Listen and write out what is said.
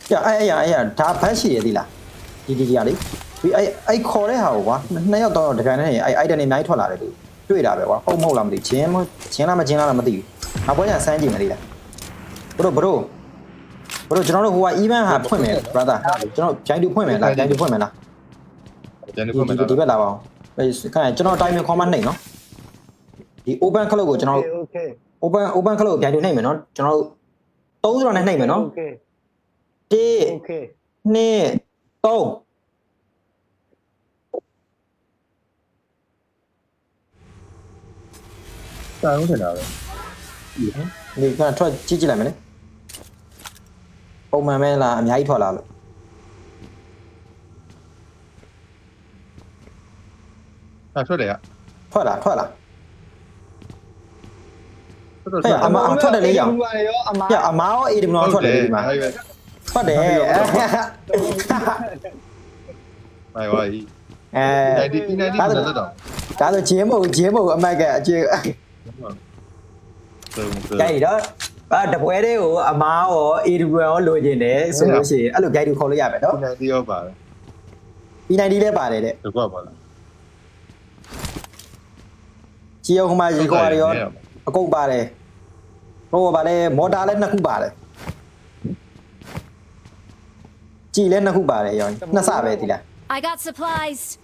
ပြအဲ့ဒါဘတ်ရှိရသေးလားဒီရလေဒီအဲ့ခေါ်တဲ့ဟာကိုကွာနှစ်ယောက်တော့တကန်နဲ့အဲ့တန်နေအများကြီးထွက်လာတယ်တွေ့တာပဲကွာဟုတ်မဟုတ်လားမသိချင်းလားမချင်းလားမသိဘူးအပွဲညာစမ်းကြည့်မလေးလားဘရိုကျွန်တော်တို့ဟိုက event ဟာဖွင့်မယ် brother ကျွန်တော်ဂျိုင်းတူဖွင့်မယ်လားဂျိုင်းတူဖွင့်မယ်လား ကျန်နေဖွင့်မယ် ဒီဘက်လာပါအောင်ခိုင်းကျွန်တော် time ခေါ်မှနှိမ့်နော်ဒီ open club ကိုကျွန်တော် okay open club ကိုပြန်တူနှိမ့်မယ်နော်ကျွန်တော်တို့30နဲ့နှိမ့်မယ်နော် okay 1 okay 2 3စာလုံးထင်တာပဲ ဒီကထွက်ကြည့်လိုက်မယ်လေပုံမှန်ပဲလားအများကြီးထွက်လာလို့ ထွက်တယ်က ထွက်လာ ထွက် ဟဲ့အမထွက်တယ်လေရော ရောအမ ပြအမားရော AW ရောထွက်တယ်ဒီမှာထွက်တယ် ဘိုင်ဝိုင်း အဲ 90တက်တော့ ဒါဆိုဂျင်းမဟုတ်အမတ်ကအကျေကြိုက်တော့တပွဲလေးကိုအမားရော AW ရောလိုချင်တယ်ဆိုလို့ရှိရင်အဲ့လို guide ခေါ်လို့ရမယ်နော် 90ရောက်ပါတယ် P90 လည်းပါတယ်တဲ့ ဒီကွာပါလား ជីယုံမှာရီကွာရောအကုတ်ပါတယ်ဟိုဗာလဲမော်တာလည်းနှစ်ခုပါတယ်ကြည်လည်းနှစ်ခုပါတယ်ရောနှစ်စပဲဒီလား I got supplies.